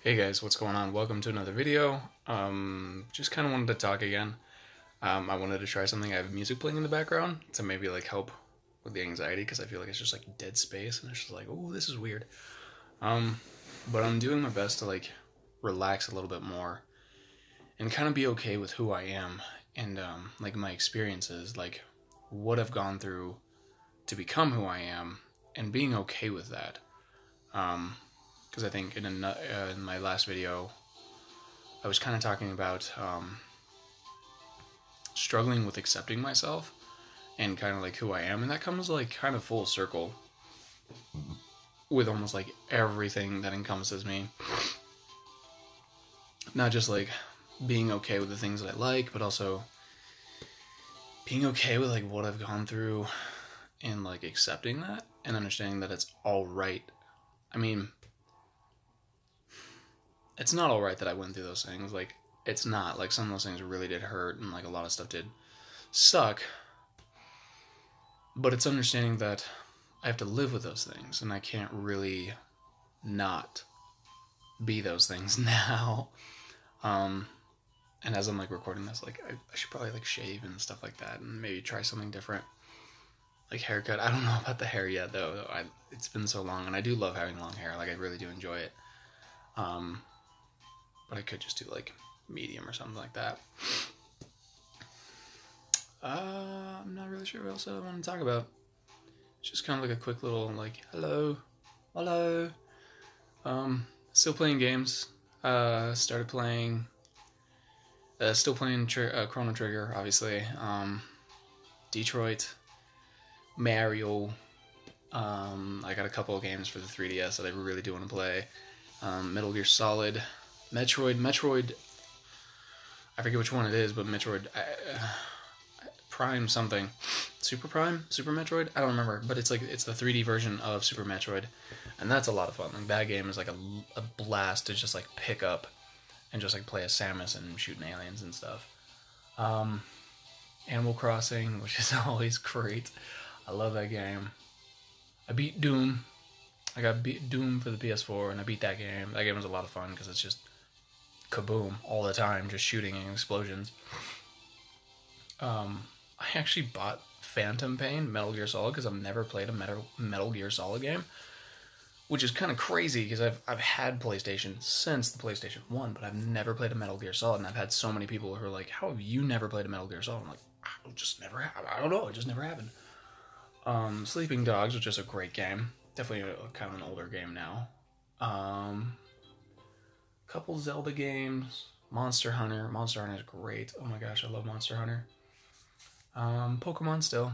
Hey guys, what's going on? Welcome to another video. Just kind of wanted to talk again. I wanted to try something. I have music playing in the background to maybe like help with the anxiety because I feel like it's just like dead space and it's just like, oh, this is weird. But I'm doing my best to like relax a little bit more and kind of be okay with who I am and like my experiences, like what I've gone through to become who I am and being okay with that. Because I think in my last video, I was kind of talking about struggling with accepting myself and kind of like who I am, and that comes like kind of full circle with almost like everything that encompasses me. Not just like being okay with the things that I like, but also being okay with like what I've gone through and like accepting that and understanding that it's all right. I mean, it's not all right that I went through those things. Like, it's not. Like, some of those things really did hurt, and, like, a lot of stuff did suck. But it's understanding that I have to live with those things, and I can't really not be those things now. And as I'm, like, recording this, like, I should probably, like, shave and stuff like that, and maybe try something different. Like, haircut. I don't know about the hair yet, though. It's been so long, and I do love having long hair. Like, I really do enjoy it. But I could just do like medium or something like that. I'm not really sure what else I want to talk about. It's just kind of like a quick little like hello. Still playing games. Started playing. Still playing Chrono Trigger, obviously. Detroit, Mario. I got a couple of games for the 3DS that I really do want to play. Metal Gear Solid. Metroid, I forget which one it is, but Metroid, Prime something, Super Metroid, I don't remember, but it's the 3D version of Super Metroid, and that's a lot of fun. Like, that game is like a blast to just like pick up and just like play as Samus and shooting aliens and stuff. Animal Crossing, which is always great. I love that game. I beat Doom. I got Doom for the PS4, and I beat that game. That game was a lot of fun because it's just kaboom all the time, just shooting and explosions. I actually bought Phantom Pain, Metal Gear Solid, because I've never played a Metal Gear Solid game, which is kind of crazy because I've had PlayStation since the PlayStation 1, but I've never played a Metal Gear Solid, and I've had so many people who are like, how have you never played a Metal Gear Solid? I'm like, I just never have. I don't know, it just never happened. Sleeping Dogs, which is a great game. Definitely kind of an older game now. Couple Zelda games. Monster Hunter. Monster Hunter is great. Oh my gosh, I love Monster Hunter. Pokemon still.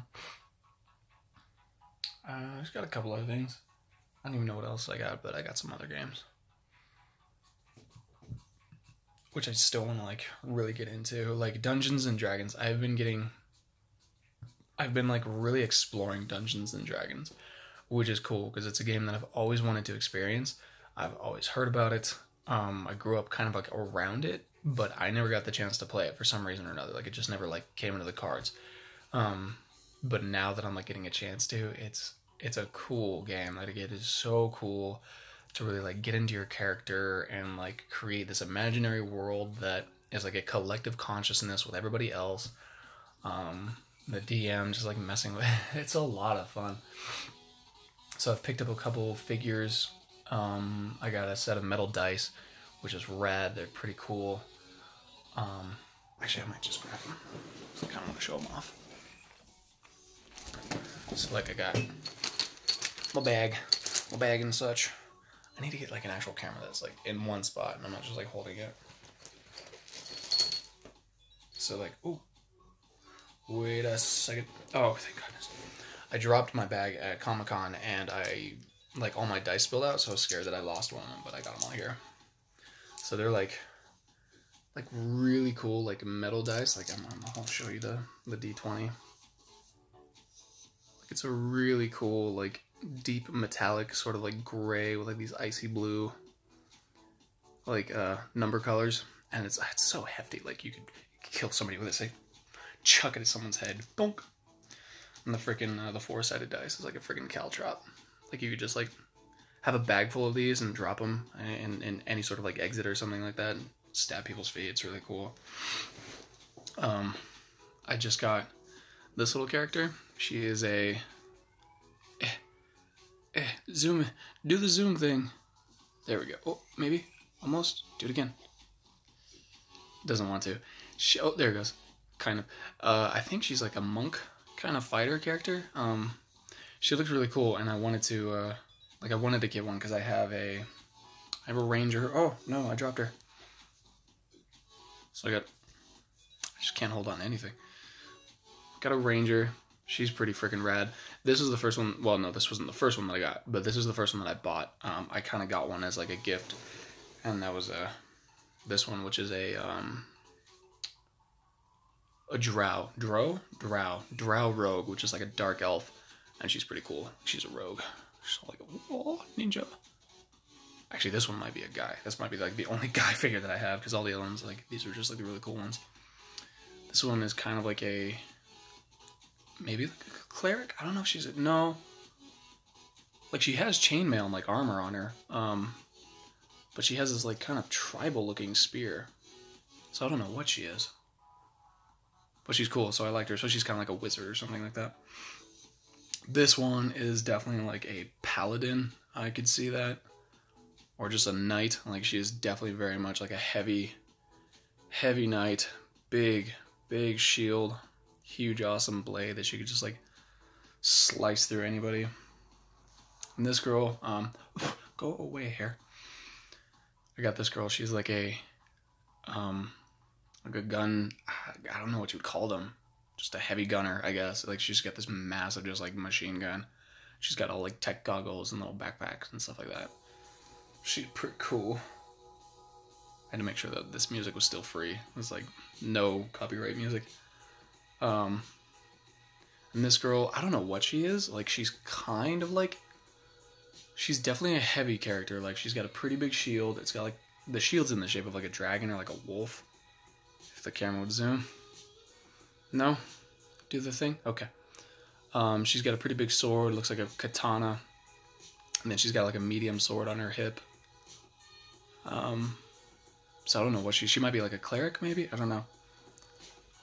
I just got a couple other things. I don't even know what else I got, but I got some other games. Which I still want to like really get into. Like Dungeons and Dragons. I've been like really exploring Dungeons and Dragons, which is cool because it's a game that I've always wanted to experience. I've always heard about it. I grew up kind of like around it, but I never got the chance to play it for some reason or another. Like, it just never like came into the cards. But now that I'm like getting a chance to, it's a cool game. Like, it is so cool to really like get into your character and like create this imaginary world that is like a collective consciousness with everybody else. The DM just like messing with it. It's a lot of fun. So I've picked up a couple figures. I got a set of metal dice, which is rad. They're pretty cool. Actually, I might just grab them. I kind of want to show them off. So, like, I got my bag and such. I need to get, like, an actual camera that's, like, in one spot, and I'm not just, like, holding it. So, like, ooh. Wait a second. Oh, thank goodness. I dropped my bag at Comic-Con, and like, all my dice spilled out, so I was scared that I lost one of them, but I got them all here. So they're like really cool, like metal dice. Like, I'll show you the D20. Like, it's a really cool, like, deep metallic, sort of like gray with like these icy blue, like, number colors, and it's so hefty. Like, you could kill somebody with it. Say, chuck it at someone's head, bonk. And the freaking the 4-sided dice is like a freaking caltrop. Like, you could just like have a bag full of these and drop them in any sort of like exit or something like that. And stab people's feet. It's really cool. I just got this little character. She is a zoom. Do the zoom thing. There we go. Oh, maybe almost. Do it again. Doesn't want to. Oh, there it goes. Kind of. I think she's like a monk kind of fighter character. She looks really cool, and I wanted to get one because I have a ranger. Oh no, I dropped her. So I just can't hold on to anything. Got a ranger. She's pretty freaking rad. This is the first one. Well, no, this wasn't the first one that I got, but this is the first one that I bought. I kind of got one as like a gift, and that was this one, which is a drow rogue, which is like a dark elf, and she's pretty cool. She's a rogue. She's like a ninja. Actually, this one might be a guy. This might be like the only guy figure that I have, because all the other ones, like, these are just like the really cool ones. This one is kind of like maybe like a cleric. I don't know if she's no. Like, she has chainmail and like armor on her, but she has this like kind of tribal looking spear. So I don't know what she is, but she's cool. So I liked her. So she's kind of like a wizard or something like that. This one is definitely like a paladin. I could see that. Or just a knight. Like, she is definitely very much like a heavy knight. Big shield. Huge, awesome blade that she could just like slice through anybody. And this girl, go away here. I got this girl. She's like a gun. I don't know what you would call them. Just a heavy gunner, I guess. Like, she's got this massive, just like machine gun. She's got all like tech goggles and little backpacks and stuff like that. She's pretty cool. I had to make sure that this music was still free. It was like no copyright music. And this girl, I don't know what she is. Like, she's kind of like, she's definitely a heavy character. Like, she's got a pretty big shield. It's got like, the shield's in the shape of like a dragon or like a wolf. If the camera would zoom. No? Do the thing? Okay. She's got a pretty big sword. Looks like a katana. And then she's got like a medium sword on her hip. So I don't know what she might be like a cleric, maybe? I don't know.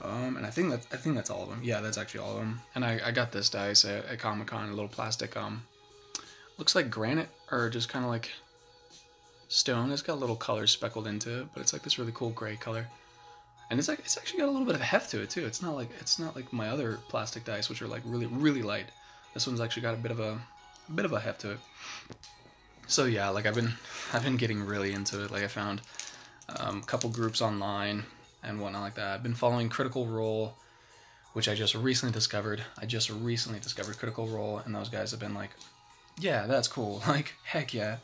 And I think that's all of them. Yeah, that's actually all of them. And I got this dice at Comic-Con, a little plastic, looks like granite, or just kind of like stone. It's got little colors speckled into it, but it's like this really cool gray color. And it's actually got a little bit of heft to it too. It's not like my other plastic dice, which are like really light. This one's actually got a bit of a heft to it. So yeah, like I've been getting really into it. Like, I found a couple groups online and whatnot like that. I've been following Critical Role, which I just recently discovered. Critical Role, and those guys have been like, yeah, that's cool. Like, heck yeah.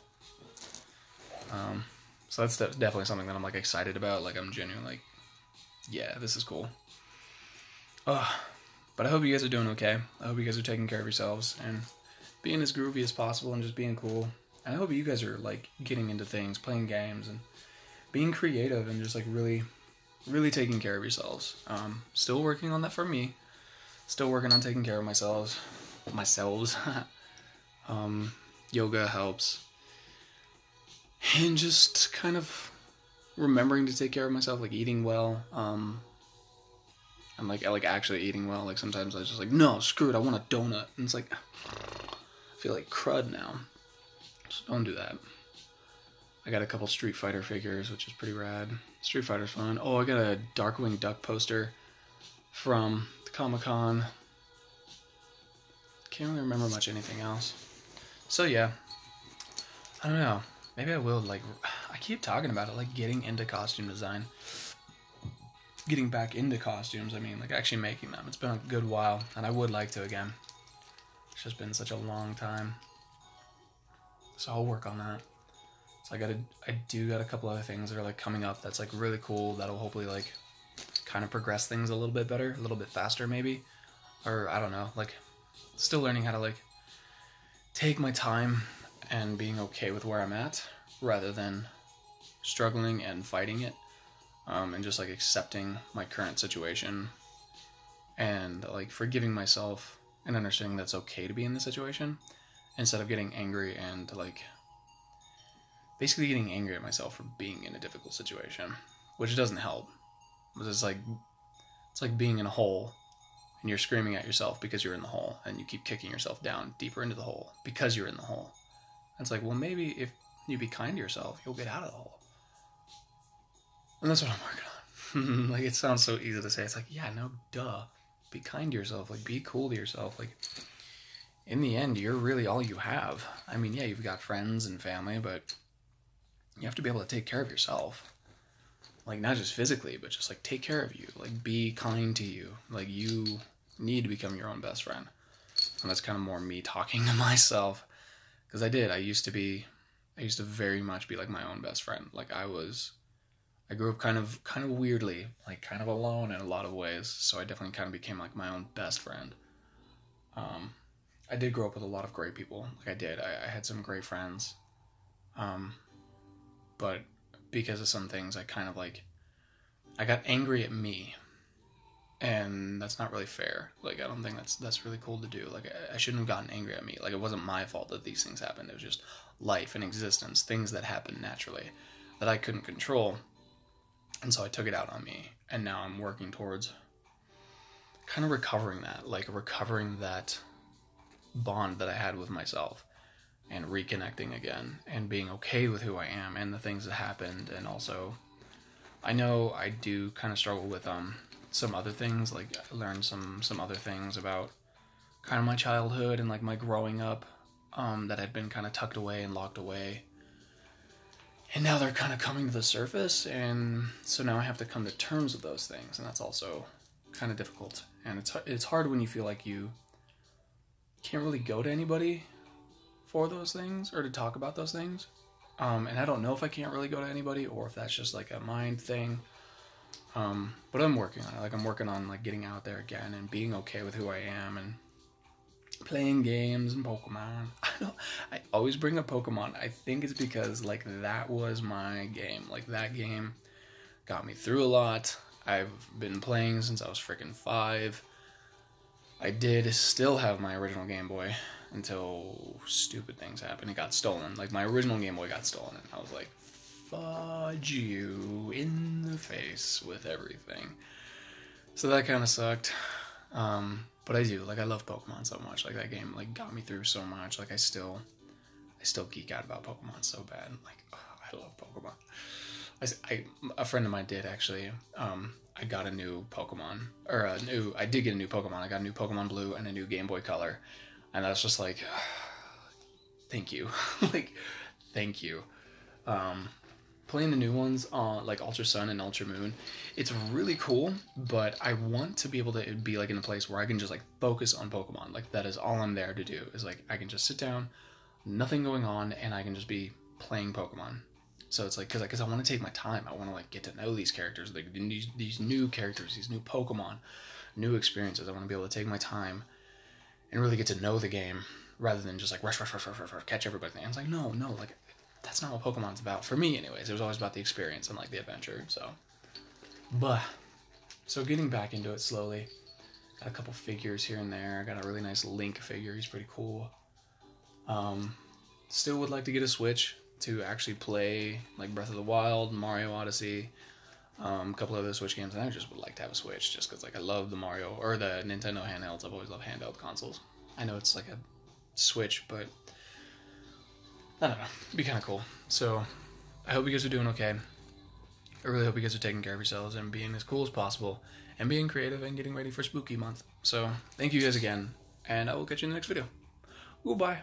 So that's definitely something that I'm like excited about. Like, I'm genuinely like, yeah, this is cool. But I hope you guys are doing okay. I hope you guys are taking care of yourselves and being as groovy as possible and just being cool. And I hope you guys are like getting into things, playing games, and being creative, and just like really taking care of yourselves. Still working on that for me. Still working on taking care of myself. Yoga helps. And just kind of remembering to take care of myself, like eating well. And like actually eating well. Like, sometimes I was just like, no, screw it, I want a donut. And it's like, I feel like crud now. So don't do that. I got a couple Street Fighter figures, which is pretty rad. Street Fighter's fun. Oh, I got a Darkwing Duck poster from the Comic-Con. Can't really remember much anything else. So yeah, I don't know. Maybe I will, like, I keep talking about it, like getting into costume design. Getting back into costumes, I mean, like actually making them. It's been a good while, and I would like to again. It's just been such a long time. So I'll work on that. So I do got a couple other things that are like coming up that's like really cool, that'll hopefully like kind of progress things a little bit better, a little bit faster maybe. Or I don't know, like still learning how to like take my time and being okay with where I'm at rather than struggling and fighting it. And just like accepting my current situation and like forgiving myself and understanding that's okay to be in this situation instead of getting angry and like basically getting angry at myself for being in a difficult situation, which doesn't help. It's like being in a hole and you're screaming at yourself because you're in the hole, and you keep kicking yourself down deeper into the hole because you're in the hole. And it's like, well, maybe if you be kind to yourself, you'll get out of the hole. And that's what I'm working on. Like, it sounds so easy to say. It's like, yeah, no, duh. Be kind to yourself. Like, be cool to yourself. Like, in the end, you're really all you have. I mean, yeah, you've got friends and family, but you have to be able to take care of yourself. Like, not just physically, but just, like, take care of you. Like, be kind to you. Like, you need to become your own best friend. And that's kind of more me talking to myself. Because I used to very much be, like, my own best friend. Like, I grew up kind of weirdly, like, kind of alone in a lot of ways. So I definitely kind of became, like, my own best friend. I did grow up with a lot of great people. Like, I did. I had some great friends. But because of some things, I kind of, like, I got angry at me, and that's not really fair. Like, I don't think that's really cool to do. Like, I shouldn't have gotten angry at me. Like, it wasn't my fault that these things happened. It was just life and existence, things that happen naturally that I couldn't control, and so I took it out on me, and now I'm working towards kind of recovering that bond that I had with myself, and reconnecting again, and being okay with who I am and the things that happened. And also, I know I do kind of struggle with some other things. Like, I learned some other things about kind of my childhood and, like, my growing up that had been kind of tucked away and locked away, and now they're kind of coming to the surface, and so now I have to come to terms with those things, and that's also kind of difficult. And it's hard when you feel like you can't really go to anybody for those things or to talk about those things. And I don't know if I can't really go to anybody or if that's just, like, a mind thing. But I'm working on it. Like, I'm working on, like, getting out there again and being okay with who I am and playing games and Pokemon. I always bring up Pokemon. I think it's because, like, that was my game. Like, that game got me through a lot. I've been playing since I was freaking 5. I did still have my original Game Boy until stupid things happened. It got stolen. Like, my original Game Boy got stolen, and I was like, fudge you in the face with everything. So that kind of sucked. But I do. Like, I love Pokemon so much. Like, that game, like, got me through so much. Like, I still geek out about Pokemon so bad. Like, I love Pokemon. A friend of mine did, actually. I got a new Pokemon, I did get a new Pokemon. I got a new Pokemon Blue and a new Game Boy Color, and I was just like, thank you. Like, thank you. Playing the new ones on, like, Ultra Sun and Ultra Moon, it's really cool, but I want to be able to be, like, in a place where I can just, like, focus on Pokemon. Like, that is all I'm there to do, is, like, I can just sit down, nothing going on, and I can just be playing Pokemon. So it's like, because I want to take my time. I want to, like, get to know these characters, like, these new characters, these new Pokemon, new experiences. I want to be able to take my time and really get to know the game rather than just, like, rush, catch everybody. And it's like, no, like, that's not what Pokemon's about. For me, anyways. It was always about the experience and, like, the adventure. So getting back into it slowly. Got a couple figures here and there. Got a really nice Link figure. He's pretty cool. Still would like to get a Switch to actually play, like, Breath of the Wild, Mario Odyssey, a couple other Switch games, and I just would like to have a Switch, just because, like, I love the Mario, or the Nintendo handhelds. I've always loved handheld consoles. I know it's, like, a Switch, but I don't know. It'd be kind of cool. So, I hope you guys are doing okay. I really hope you guys are taking care of yourselves and being as cool as possible, and being creative and getting ready for Spooky Month. So, thank you guys again, and I will catch you in the next video. Goodbye.